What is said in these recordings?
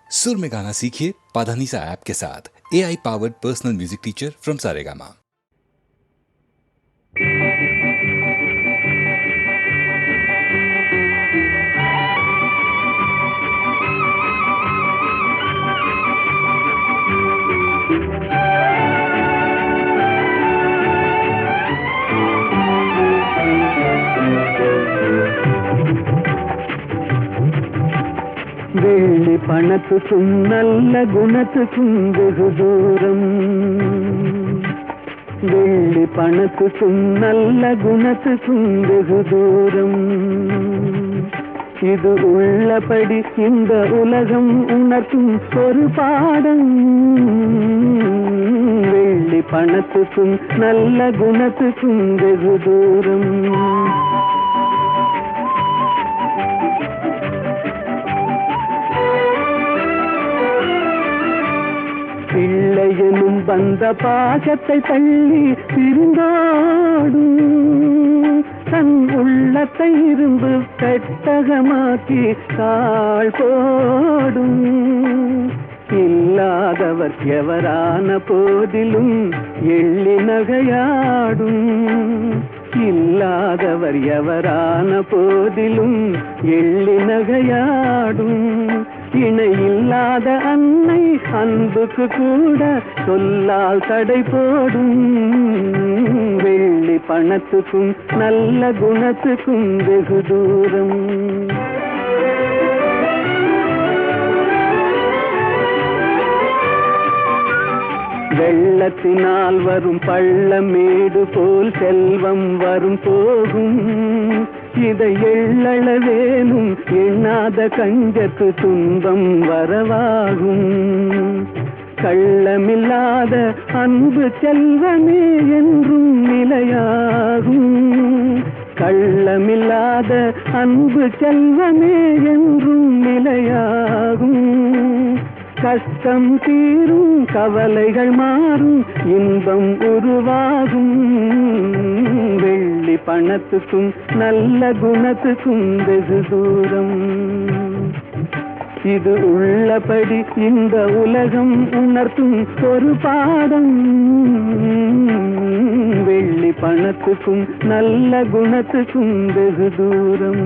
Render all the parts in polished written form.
सुर में गाना सीखिए पाधानीसा ऐप के साथ। AI powered personal music teacher from Saregama. வெள்ளி பணத்துக்கும் நல்ல குணத்துக்கும் வெகு தூரம், வெள்ளி பணத்துக்கும் நல்ல குணத்துக்கும் வெகு தூரம். இது உள்ளபடி இந்த உலகம் உணர்த்தும் ஒரு பாடம். வெள்ளி பணத்துக்கும் நல்ல குணத்துக்கும் வெகு தூரம். பிள்ளையனும் வந்த பாசத்தை தள்ளி பிரிந்தாடும், தன் உள்ளத்தை இரும்பு பெட்டகமாக்கி தாழ் போடும். இல்லாதவர் எவரான போதிலும் எள்ளி நகையாடும், இல்லாதவர் எவரான போதிலும் எள்ளி நகையாடும். இணையில்லாத அன்னை அன்புக்கு கூட சொல்லால் தடை போடும். வெள்ளி பணத்துக்கும் நல்ல குணத்துக்கும் வெகு தூரம். வெள்ளத்தினால் வரும் பள்ளமேடு போல் செல்வம் வரும் போகும். இதை எள்ளளவேனும் எண்ணாத கஞ்சத்து துன்பம் வரவாகும். கள்ளமில்லாத அன்பு செல்வமே என்றும் நிலையாகும். கள்ளமில்லாத அன்பு செல்வமே என்றும் நிலையாகும். கஷ்டம் தீரும், கவலைகள் மாறும், இன்பம் உருவாகும். வெள்ளி பணத்துக்கும் நல்ல குணத்துக்கும் வெகு தூரம். இது உள்ளபடி இந்த உலகம் உணர்த்தும் ஒரு பாடம். வெள்ளி பணத்துக்கும் நல்ல குணத்துக்கும் வெகு தூரம்.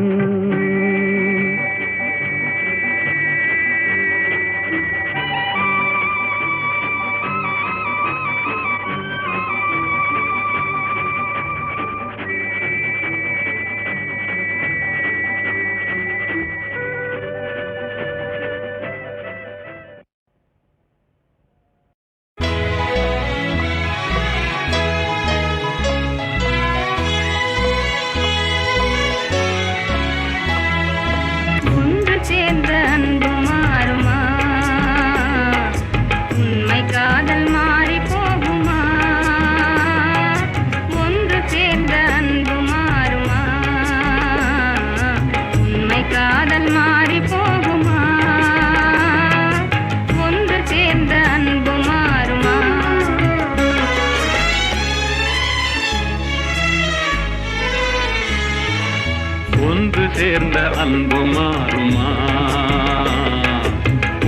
ஒன்று சேர்ந்த அன்பு மாறுமா?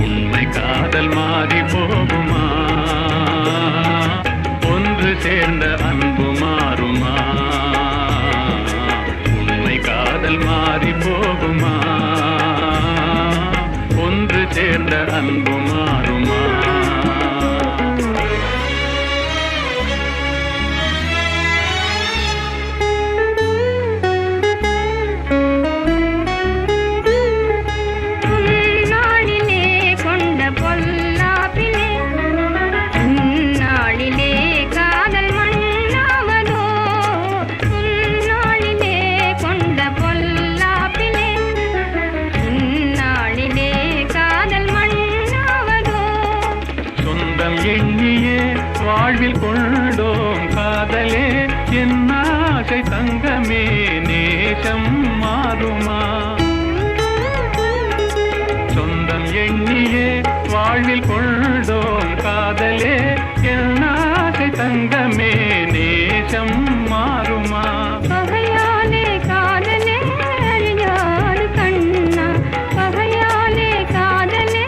உண்மை காதல் மாறி போகுமா? ஒன்று சேர்ந்த அன்பு மாறுமா? உண்மை காதல் மாறி போகுமா? ஒன்று சேர்ந்த அன்பு மாறுமா? எண்ணியே வாழ்வில் கொண்டோம் காதலே, என் ஆசை தங்கமே, நேசம் மாறுமா? சொந்தம் எண்ணியே வாழ்வில் கொண்டோம் காதலே, என் ஆசை தங்கமே, நேசம் மாறுமா? பகையாலே காதலே அழியாது கண்ணா, பகையாலே காதலே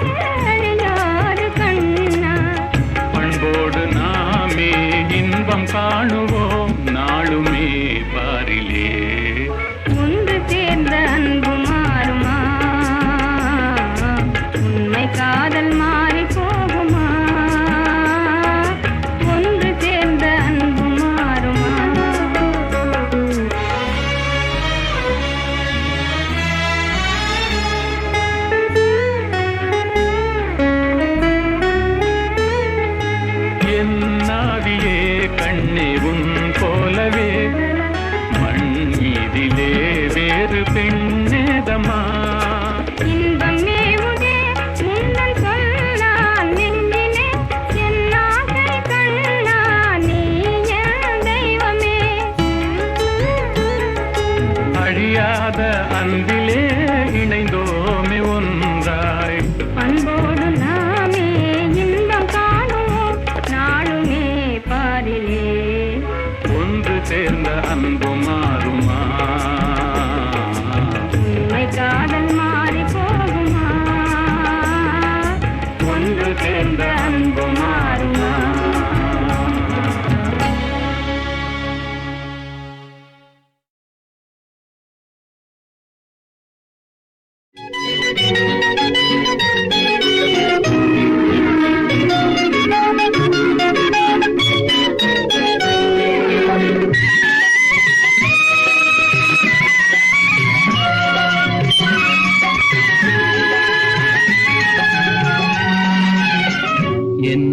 சேர்ந்த அன்பு மாறுமா?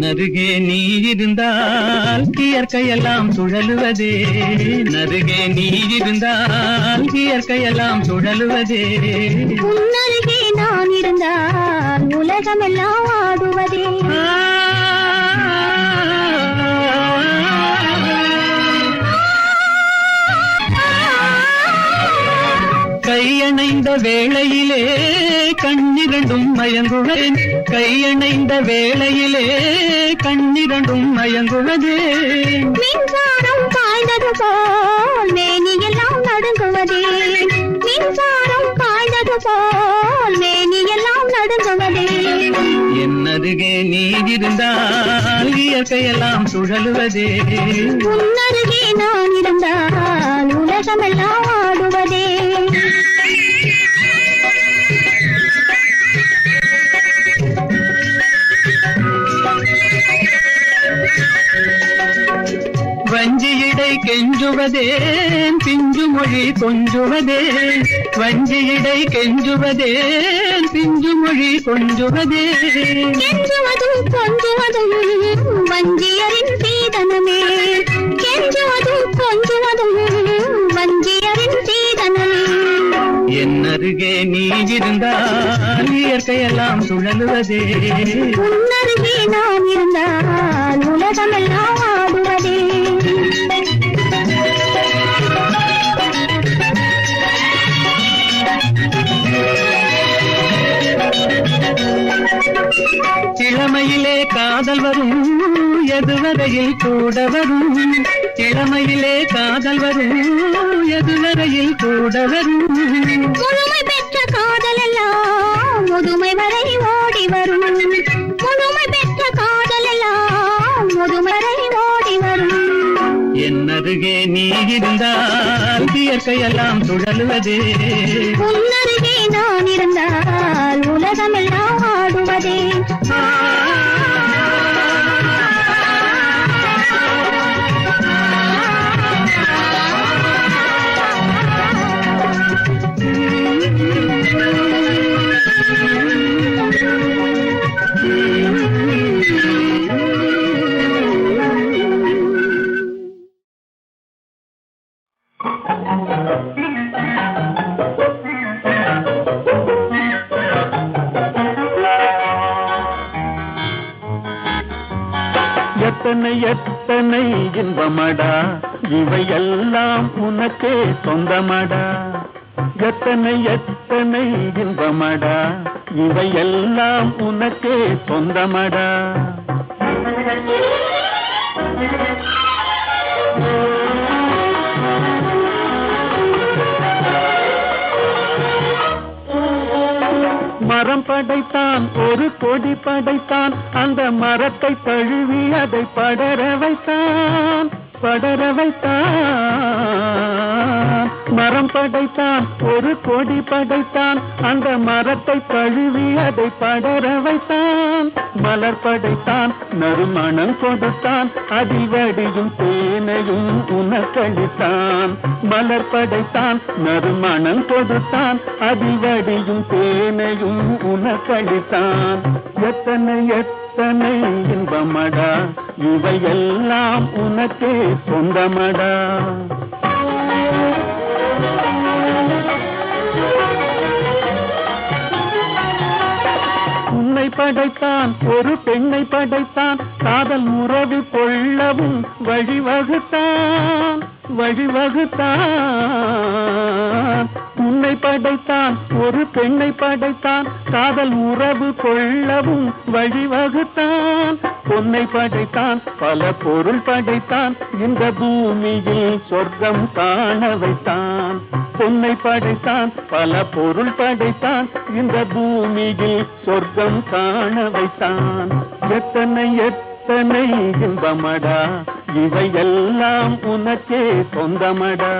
நருகே நீ இருந்தால் இயற்கையெல்லாம் சுழலுவதே, நருகே நீ இருந்தால் இயற்கையெல்லாம் சுழலுவதே. உன்னருகே நான் இருந்தால் உலகமெல்லாம் ஆடுவதே. கையணைந்த வேளையிலே கண்ணிரண்டும் மயங்குவேன், கையணைந்த வேளையிலே கண்ணிரண்டும் மயங்குவதே. மின்சாரம் பாய்ந்தது போல் மேனியெல்லாம் நடுங்குவதே, மின்சாரம் பாய்ந்தது போல் மேனியெல்லாம் நடுங்குவதே. என்னருகே நீ இருந்தால் இயற்கையெல்லாம் சுழலுவதே, உன்னருகே நான் இருந்தால் உலகமெல்லாம் ஆடுவதே. வஞ்சியிடை கெஞ்சுவதேன் பிஞ்சு மொழி கொஞ்சுவதே, வஞ்சியிடை கெஞ்சுவதேன் பிஞ்சு மொழி கொஞ்சுவதே. கெஞ்சுவதும் கொஞ்சுவதும் வஞ்சியரின் சீதனமே, கெஞ்சுவதும் கொஞ்சுவதும் வஞ்சியரின் சீதனமே. என்னருகே நீ இருந்தால் இயற்கையெல்லாம் சுழலுவதே, உன்னருகே நான் இருந்தால் உலகமெல்லாம் ஆடுவதே. இளமையிலே காதல் வரும் எதுவரையில் கூட வரும், இளமையிலே காதல் வரும் எதுவரையில் கூட வரும். முழுமை பெற்ற காதல் எல்லாம் முதுமை வரை ஓடி வரும், முழுமை பெற்ற காதல் எல்லாம் முதுமை வரை ஓடி வரும். என்னருகே நீ இருந்தால் இயற்கையெல்லாம் சுழலுவதே, உன்னருகே நான் இருந்தால் உலகமெல்லாம் ஆடுவதே. எத்தனை எத்தனை இன்பமடா இவையெல்லாம் உனக்கே சொந்தமடா, எத்தனை எத்தனை இன்பமடா இவையெல்லாம் உனக்கே சொந்தமடா. மரம் படைத்தான் ஒரு கொடி படைத்தான், அந்த மரத்தை தழுவி அதை படர வைத்தான், படர வைத்தான். மரம் படைத்தான் ஒரு கொடி படைத்தான், அந்த மரத்தை தழுவி அதை படர வைத்தான். மலர் படைத்தான் நறுமணம் கொடுத்தான், அதில் வடியும் தேனையும் உனக்களித்தான். மலர் படைத்தான் நறுமணம் கொடுத்தான், அதில் வடியும் தேனையும் உனக்களித்தான். எத்தனை எத்தனை இன்பமடா இவையெல்லாம் உனக்கே சொந்தமடா. உன்னை படைத்தான் ஒரு பெண்ணை படைத்தான், காதல் உறவு கொள்ளவும் வழிவகுத்தான், வழிவகுத்தான். உன்னை படைத்தான் ஒரு பெண்ணை படைத்தான் காதல் உறவு கொள்ளவும் வழிவகுத்தான் பொன்னை படைத்தான் பல பொருள் படைத்தான் இந்த பூமியில் சொர்க்கம் காண வைத்தான் பொன்னை படைத்தான் பல பொருள் படைத்தான் இந்த பூமியில் சொர்க்கம் காண வைத்தான் எத்தனை எத்தனை இன்பமடா இவையெல்லாம் உனக்கே சொந்தமடா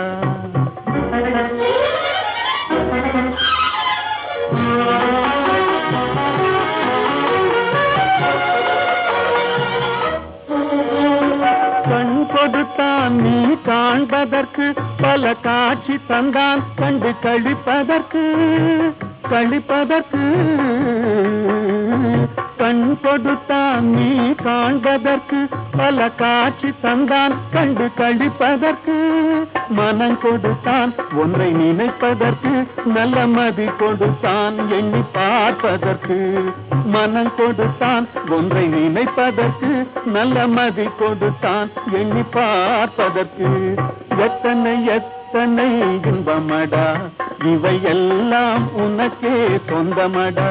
கண் கொடுத்தான் நீ காண்பதற்கு பல காட்சி தந்தான் கண்டு கழிப்பதற்கு கண் கொடுத்தான் நீ காண்பதற்கு பல காட்சி தந்தான் கண்டு கழிப்பதற்கு மனம் கொடுத்தான் ஒன்றை நினைப்பதற்கு நல்ல மதி கொடுத்தான் எண்ணி பார்ப்பதற்கு மனம் கொடுத்தான் ஒன்றை நினைப்பதற்கு நல்ல மதி கொடுத்தான் எண்ணி பார்ப்பதற்கு எத்தனை எத்தனை இன்பமடா இவையெல்லாம் உனக்கே சொந்தமடா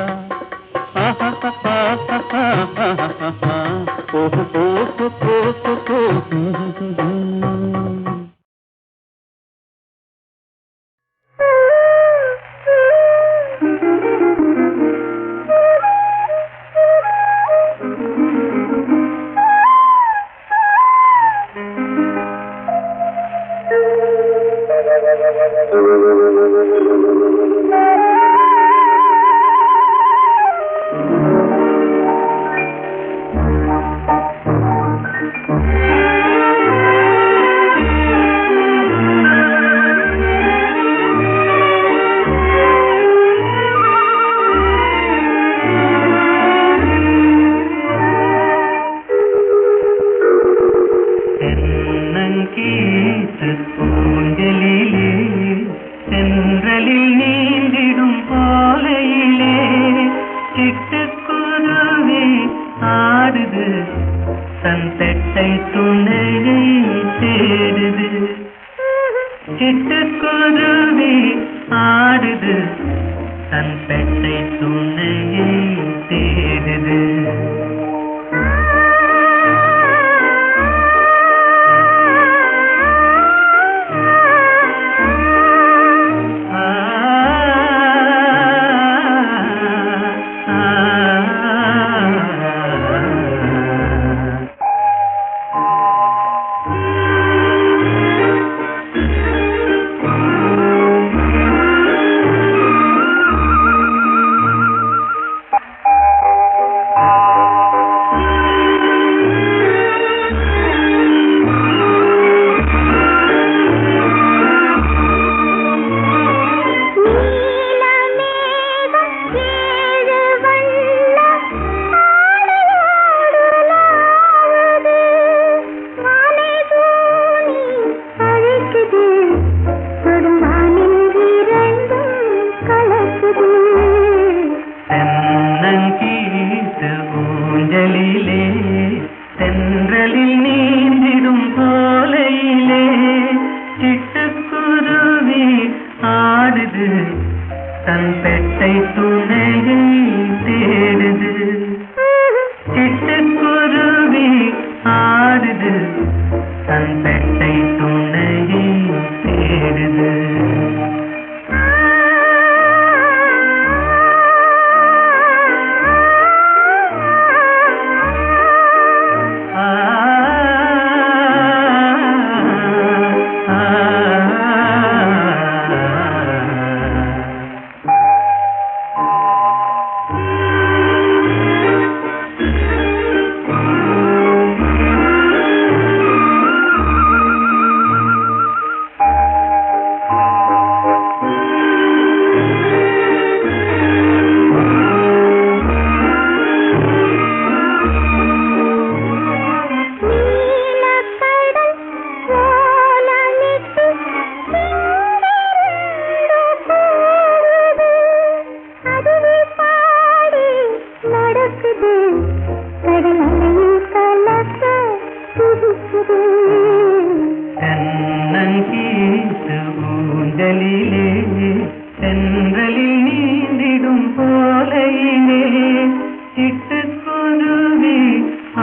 குருவி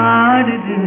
ஆடுது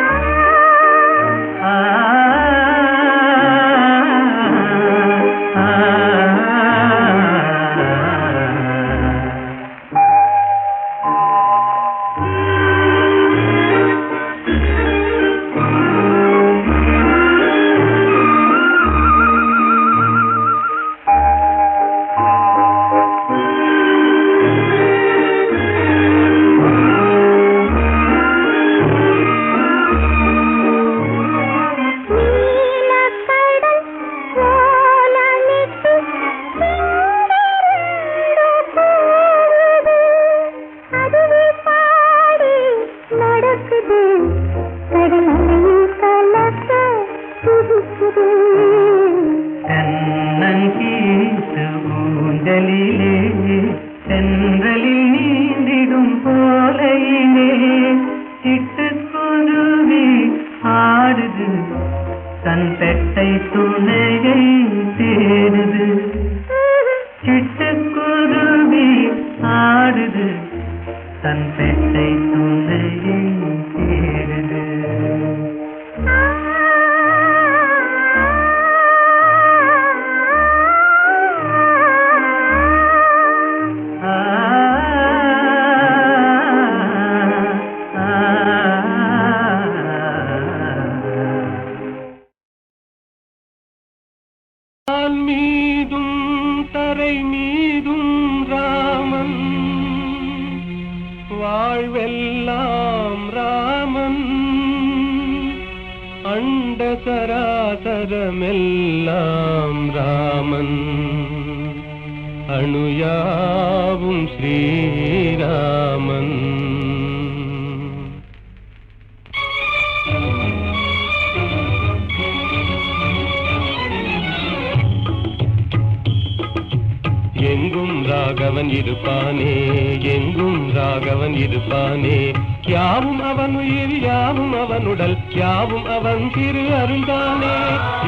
தன் பெட்டை துணையை தேடுது சிட்டுக்குருவி ஆடுது தன் பெட்டை துணையை தேடுது வாழ்வெல்லாம் ராமன் அண்ட சராசரமெல்லாம் ராமன் அணுயாவும் ஸ்ரீராமன். எங்கும் ராகவன் இருப்பானே, எங்கும் ராகவன் இருப்பானே, யாவும் அவன் உயிர் யாவும் அவனுடல் யாவும் அவன் திரு அருள்தானே,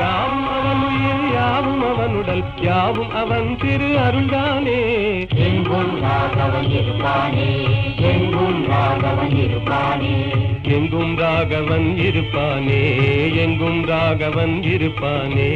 யாவும் அவன் உயிர் யாவும் அவனுடல் யாவும் அவன் திரு அருள்தானே. எங்கும் ராகவன் இருப்பானே, எங்கும் ராகவன் இருப்பானே, எங்கும் ராகவன் இருப்பானே, எங்கும் ராகவன் இருப்பானே.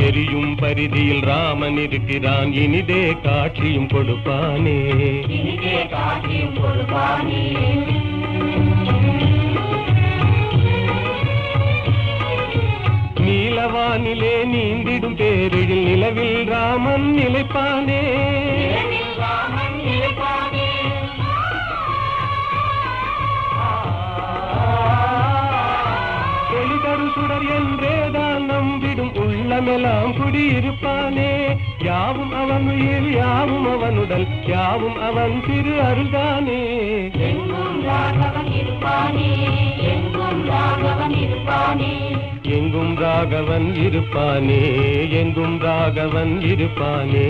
எரியும் பரிதியில் ராமன் இருக்கிறான், இனிதே காட்சியும் கொடுப்பானே, இனிதே காட்சியும் கொடுப்பானே. நீலவானிலே நீந்திடும் பேரில் நிலவில் ராமன் நிலைப்பானே, நிலவில் ராமன் நிலைப்பானே. ஒளிதரு சுடர் என்றேதான் நம்பிடும் உள்ளமெல்லாம் குடியிருப்பானே, யாவும் அவன் உயிர் யாவும் அவனுடல் யாவும் அவன் திரு அருள்தானே. எங்கும் ராகவன் இருப்பானே, எங்கும் ராகவன் இருப்பானே, எங்கும் ராகவன் இருப்பானே, எங்கும் ராகவன் இருப்பானே.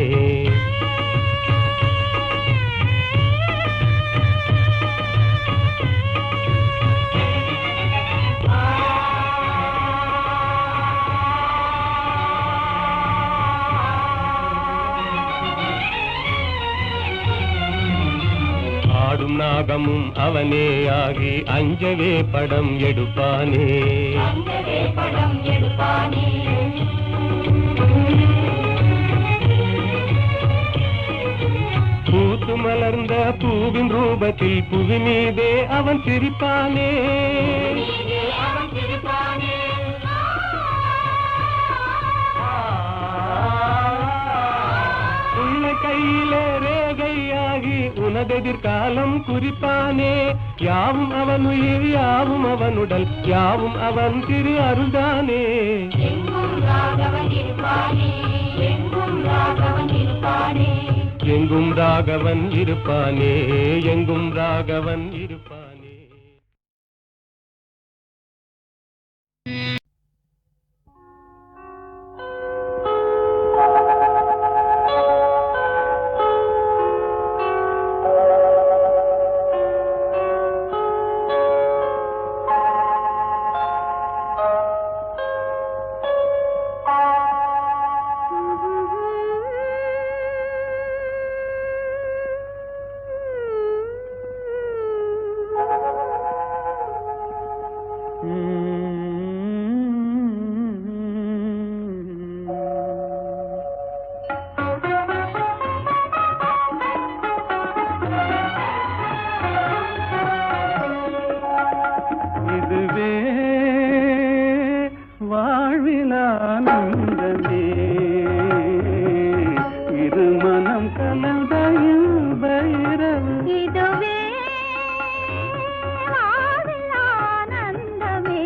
ஆடும் நாகமும் அவனே ஆகி அஞ்சவே படம் எடுப்பானே, அங்கவே படம் எடுப்பானே. பூத்து மலர்ந்த பூவின் ரூபத்தில் புவி மீதே அவன் சிரிப்பானே, நீதே அவன் சிரிப்பானே. உள்ள கையிலே ரேகையாகி உனதெதிர்காலம் குறிப்பானே, யாவும் அவன் உயிர் யாவும் அவனுடல் யாவும் அவன் திரு அருள்தானே. எங்கும் ராகவன் இருப்பானே, எங்கும் ராகவன் இருப்பானே, எங்கும் ராகவன் இருப்பானே, எங்கும் ராகவன் இருப்பானே. இதுவே வாழ்விலானந்தமே, இது மனம் கலந்த பைரவு. இதுவே வாழ்வில் ஆனந்தமே,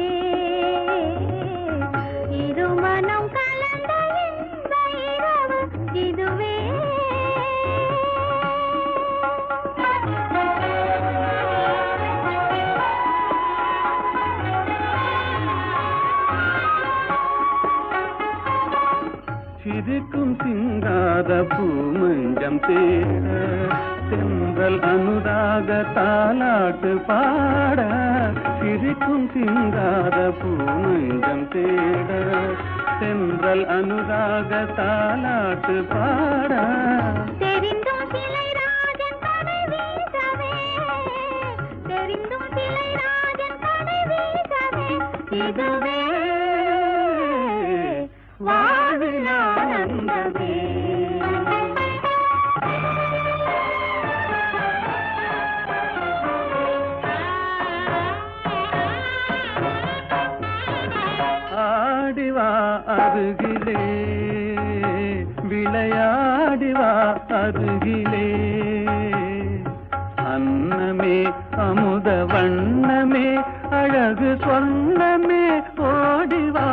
இருமனம் கலந்த இன்ப இரவு. இதுவே சிரிக்கும் சிங்காத பூமஞ்சம் தேட, தென்றல் அனுராக தாலாட்டு பாட. சிரிக்கும் சிங்காத பூமஞ்சம் தேட, தென்றல் அனுராக தாலாட்டு பாட. தெரிந்தும் சிலை ராஜன் தலை வீசவே, தெரிந்தும் சிலை ராஜன் தலை வீசவே. இதுவே வாழ்வில் ஆனந்தமே. ஆடிவா அருகிலே விளையாடிவா அருகிலே அன்னமே அமுத வண்ணமே அழகு சொன்னமே ஓடிவா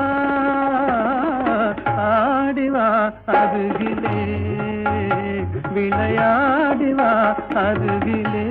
ஆடிவா அருகிலே விளையாடிவா அருகிலே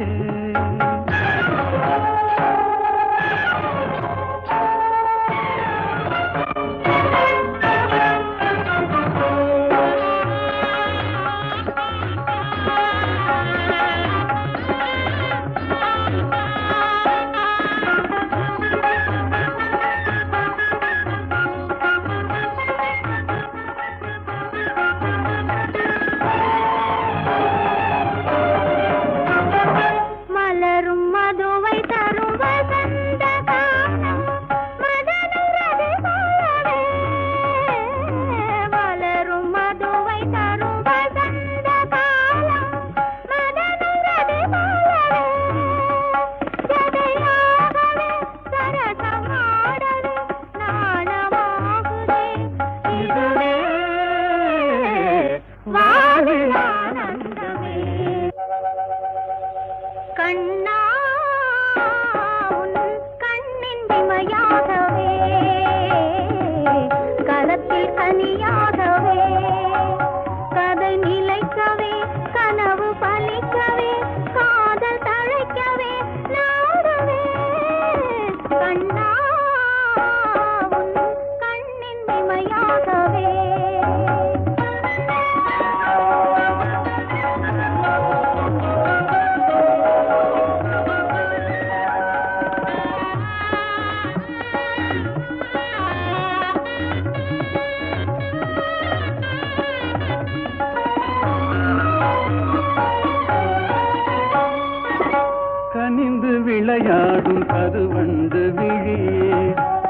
விளையாடும் கருவண்டு விழியே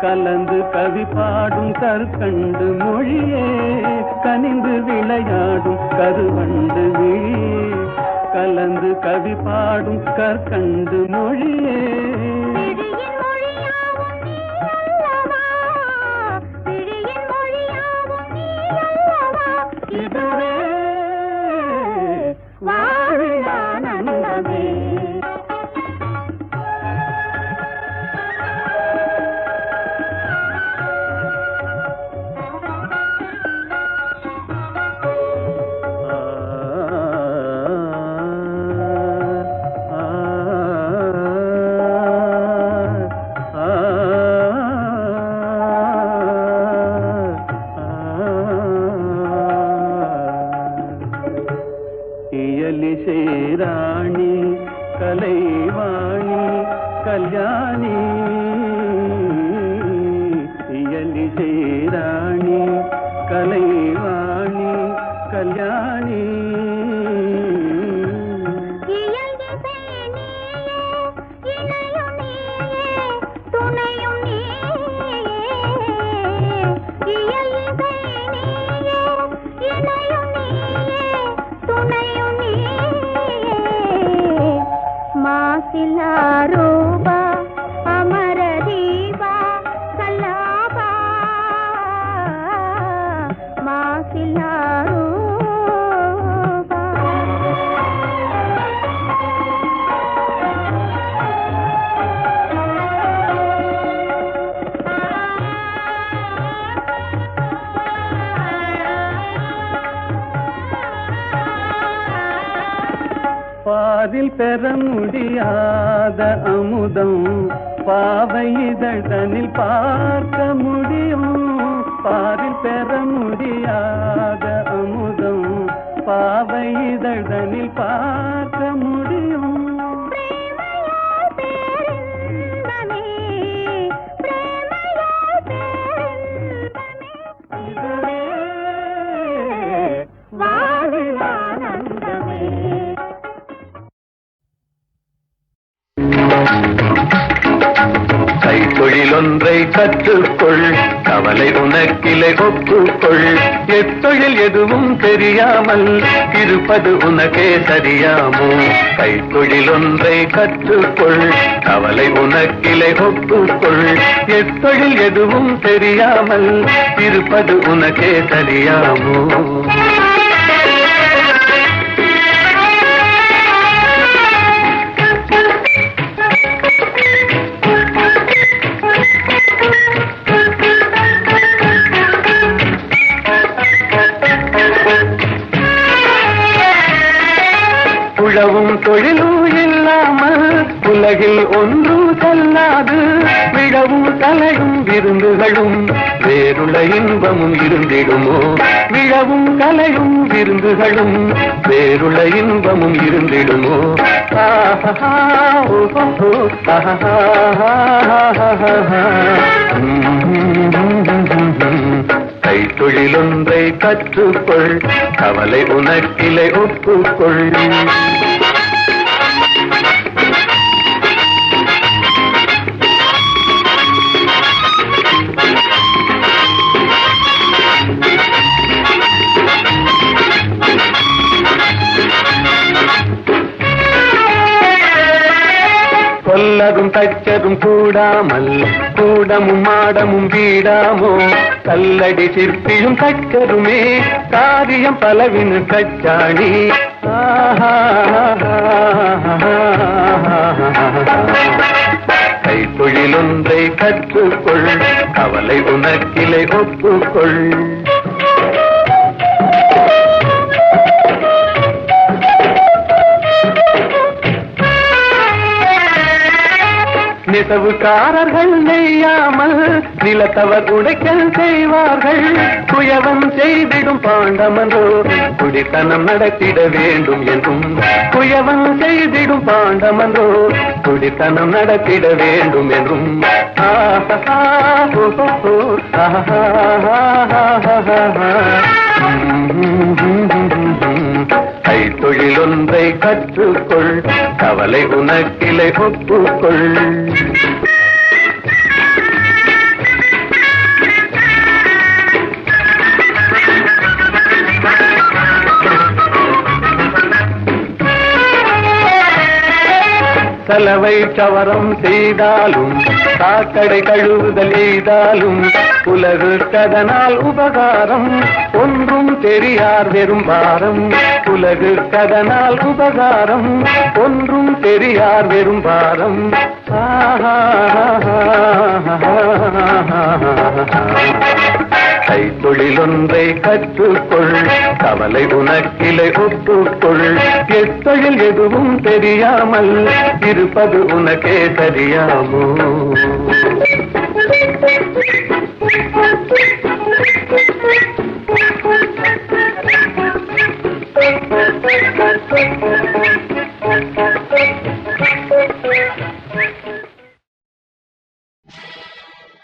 கலந்து கவி பாடும் கற்கண்டு மொழியே கனிந்து விளையாடும் கருவண்டு விழியே கலந்து கவி பாடும் கற்கண்டு மொழியே இதுவே வாழியானந்தமே ராணி கலைவாணி கல்யாணி இயலிசை ராணி கலைவாணி கல்யாணி ரூபா அமர தீபா கல்லாபா மாசிலா ரூபா பாதில் பெற முடியாத அமுதம் பாவை இதழ்தனில் பார்க்க முடியும் பாதில் பெற முடியாத அமுதம் பாவை இதழ்தனில் பார்க்க முடியும் இதுவே வாழியானந்தமே கைத்தொழிலொன்றை கற்றுக்கொள், கவலை உனக்கிலை ஒப்புக்கொள். எத்தொழில் எதுவும் தெரியாமல் இருப்பது உனக்கே சரியாமோ? கைத்தொழில் ஒன்றை கற்றுக்கொள், கவலை உனக்கிலை ஒப்புக்கொள். எத்தொழில் எதுவும் தெரியாமல் இருப்பது உனக்கே சரியாமோ? உழவும் தொழிலும் இல்லாமல் உலகில் ஒன்றும் செல்லாது. விழவும் கலையும் விருந்துகளும் வேறுள்ள இன்பமும் இருந்திடுமோ? விழவும் கலையும் விருந்துகளும் வேறுள்ள இன்பமும் இருந்திடுமோ? கைத்தொழிலொன்றை கற்றுக்கொள், கவலை உனக்கிலை ஒப்புக்கொள். கொல்லரும் தச்சரும் கூடாமல் கூடமும் மாடமும் வீடாமோ? கல்லடி சிற்பியும் தச்சருமே காரியம் பலவினு கச்சாணி. கைத்தொழிலொன்றை கற்றுக்கொள், கவலை உனக்கிலை ஒப்புக்கொள். நெசவுக்காரர்கள் நெய்யாமல் நிலத்தவர் உடைக்கல் செய்வார்கள். குயவன் செய்திடும் பாண்டமன்றோ குடித்தனம் நடத்திட வேண்டும் என்றும். குயவன் செய்திடும் பாண்டமன்றோ குடித்தனம் நடத்திட வேண்டும் என்றும். கைத்தொழிலொன்றை கற்றுக்கொள், கவலை உனக்கிலை ஒப்புக்கொள். சலவை சவரம் செய்தாலும் சாக்கடை கழுவுதல் எய்தாலும் உலகுக்கதனால் உபகாரம் ஒன்றும் தெரியார் வெறும் பாரம். உலகுக்கதனால் உபகாரம் ஒன்றும் தெரியார் வெறும் பாரம். கைத்தொழிலொன்றை கற்றுக்கொள், கவலை உனக்கிலை ஒப்புக்கொள். எத்தொழில் எதுவும் தெரியாமல் இருப்பது உனக்கே சரியாமோ?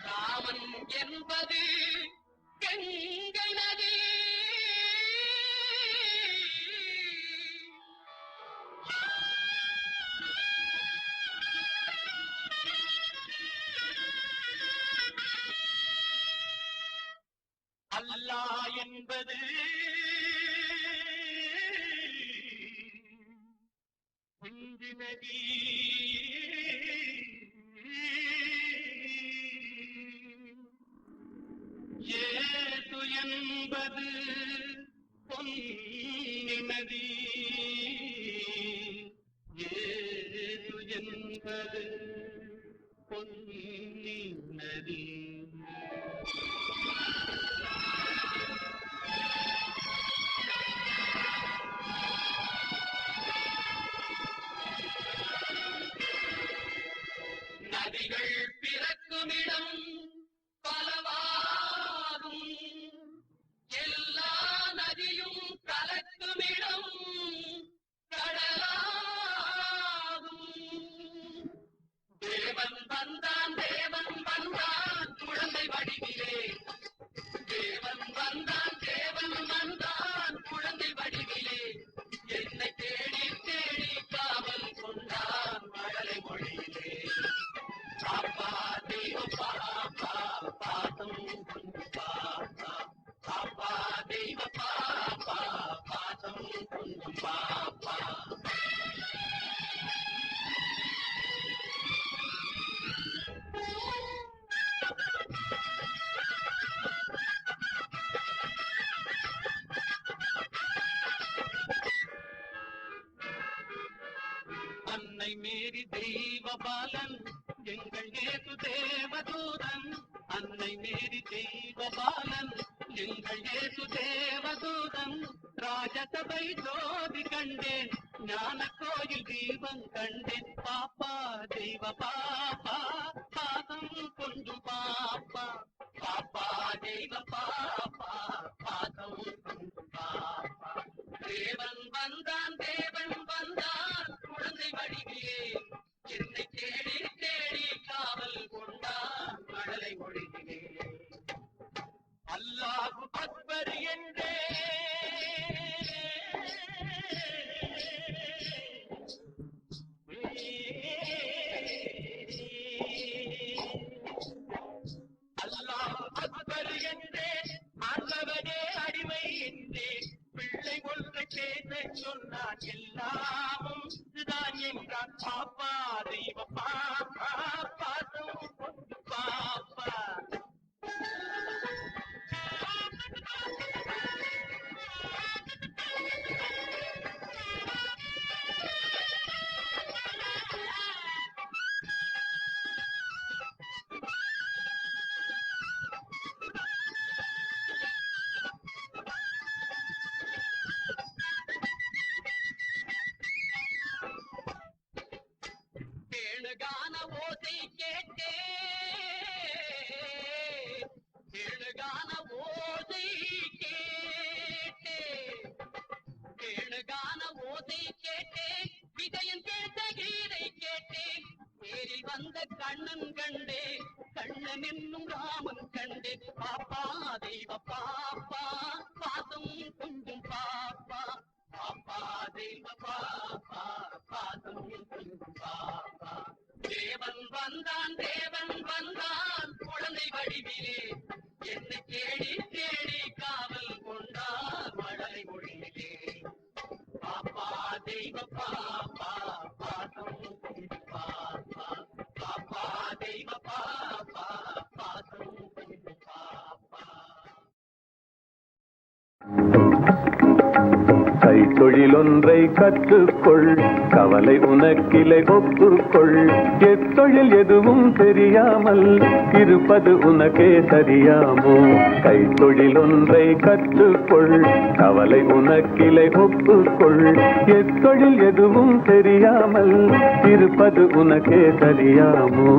ராமன் என்பது கங்கை நதி. அல்லாஹ் என்பது குஞ்சு நதி. ஏது என்பது பொன்னி நதி. ஏது என்பது பொன்னி நதி. நதிகள் பிறக்குமிடம் பலவாகும், எல்லா நதியும் கலக்குமிடம் கடலாகும். தேவன் வந்தான், தேவன் வந்தான், பாப்பா. அன்னை மேரி தெய்வ பாலன் எங்கள் இயேசு தேவதூதன். அன்னை மேரி தெய்வ பாலன் எங்கள் இயேசு தேவதூதன். ராஜசபை ஜோதி கண்டேன், ஞான கோயில் தீபம் கண்டேன். பாப்பா தெய்வ பாப்பா, பாதம் கொஞ்சம் பாப்பா. பாப்பா தெய்வ பாப்பா, பாதம் கொஞ்சம் பாப்பா. தேவன் வந்தான், தேவன் வந்தான் குழந்தை வடிவிலே. என்னை தேடி தேடி காவல் கொண்டான் மழலை மொழியிலே. அல்லாஹு அக்பர் என்றே அல்லாஹு அக்பர் என்றே ஆண்டவனே அடிமை என்றே பிள்ளை ஒன்று கேட்க சொன்னான். எல்லாமும் இதுதான் என்றான். பாப்பா தெய்வ பாப்பா, பாசம் பாப்பா. கேளுகான ஓசை கேட்டே, கேளுகான ஓசை கேட்டே, கேளுகான ஓசை கேட்டே, விஜயன் கேட்ட கீதை கேட்டேன். நேரில் வந்த கண்ணன் கண்டே, கண்ணன் என்னும் ராமன் கண்டே. பாப்பா தெய்வ பாப்பா, பாசம் கொஞ்சம் பாப்பா. பாப்பா தெய்வ பாப்பா, பாசம் கொஞ்சம் பாப்பா. தேவன் வந்தான், தேவன் வந்தான் குழந்தை வடிவிலே. என்னை தேடி தேடி காவல் கொண்டான் மழலை மொழியிலே. பாப்பா தெய்வ பாப்பா, பாசம் கொஞ்சம் பாப்பா. பாப்பா தெய்வ பாப்பா, பாசம் கொஞ்சம் பாப்பா. கைத்தொழிலொன்றை கற்றுக்கொள், கவலை உனக்கிலை ஒப்புக்கொள். எத்தொழில் எதுவும் தெரியாமல் இருப்பது உனக்கே சரியாமோ? கைத்தொழிலொன்றை கற்றுக்கொள், கவலை உனக்கிலை ஒப்புக்கொள். எத்தொழில் எதுவும் தெரியாமல் இருப்பது உனக்கே சரியாமோ?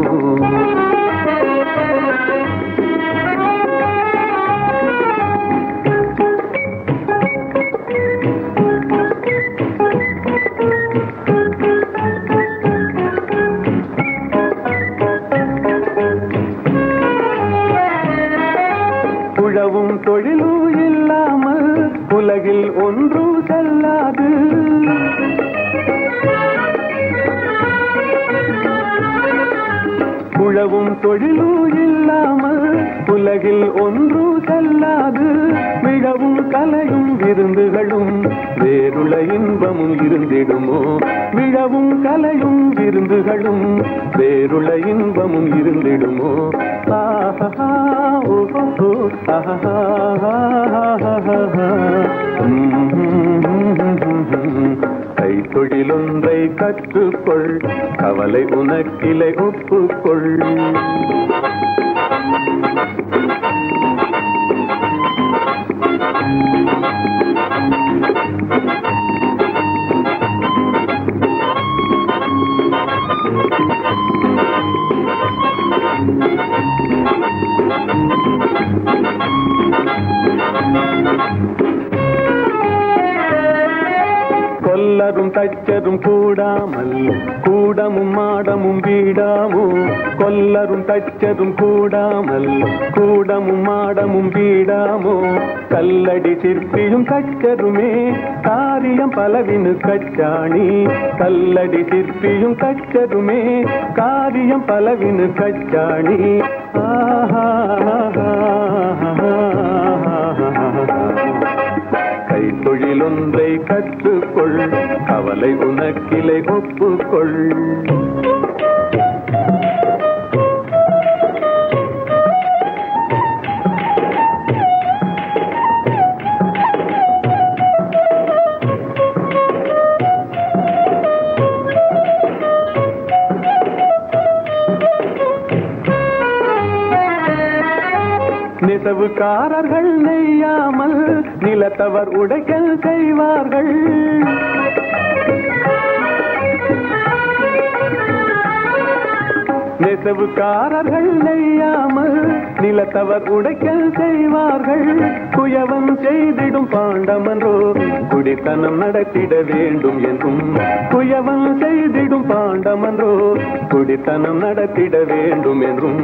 உழவும் தொழிலும் இல்லாமல் உலகில் ஒன்றும் செல்லாது. உழவும் தொழிலும் இல்லாமல் உலகில் ஒன்றும் செல்லாது. விழவும் கலையும் விருந்துகளும் வேறுள இன்பமும் இருந்திடுமோ? விழவும் கலையும் விருந்துகளும் வேறுள இன்பமும் இருந்திடுமோ? ஆஹா ஓஹோ ஆஹா. கைத்தொழிலொன்றை கற்றுக்கொள், கவலை உனக்கிலை ஒப்புக்கொள். கொல்லரும் தச்சரும் கூடாமல் கூடமும் மாடமும் வீடாமோ? கொல்லரும் தச்சரும் கூடாமல் கூடமும் மாடமும் வீடாமோ? கல்லடி சிற்பியும் கச்சருமே காரியம் பலவினு கச்சாணி. கல்லடி சிற்பியும் கச்சருமே காரியம் பலவினு கச்சாணி. கைத்தொழிலொன்றை ஒன்றை கற்றுக்கொள், கவலை உனக்கிலை ஒப்புக்கொள். நெசவுக்காரர்கள் நெய்யாமல் நிலத்தவர் உடைக்கல் செய்வார்கள். நெசவுக்காரர்கள் நெய்யாமல் நிலத்தவர் உடைக்கல் செய்வார்கள். குயவன் செய்திடும் பாண்டமன்றோ குடித்தனம் நடத்திட வேண்டும் என்றும். குயவன் செய்திடும் பாண்டமன்றோ குடித்தனம் நடத்திட வேண்டும் என்றும்.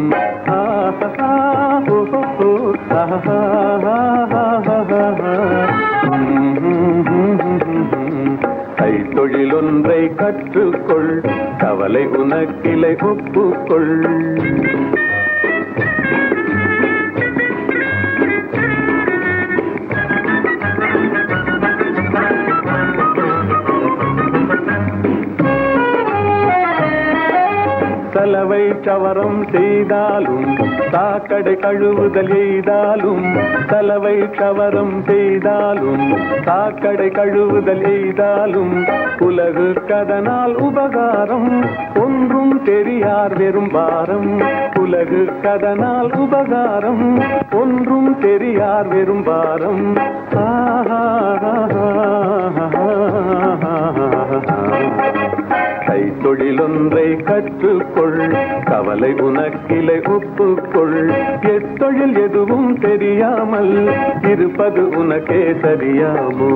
கைத்தொழில் ஒன்றை கற்றுக்கொள், கவலை உனக்கிலை ஒப்புக்கொள். சலவை சவரம் செய்தாலும் சாக்கடை கழுவுதல் எய்தாலும். சலவை சவரம் செய்தாலும் சாக்கடை கழுவுதல் எய்தாலும் உலகு கதனால் உபகாரம் ஒன்றும் தெரியார் வெறும் பாரம். உலகு கதனால் உபகாரம் ஒன்றும் தெரியார் வெறும் பாரம். கைத்தொழில் ஒன்றை கற்றுக்கொள், கவலை உனக்கிலை ஒப்புக்கொள். எத்தொழில் எதுவும் தெரியாமல் இருப்பது உனக்கே சரியாமோ?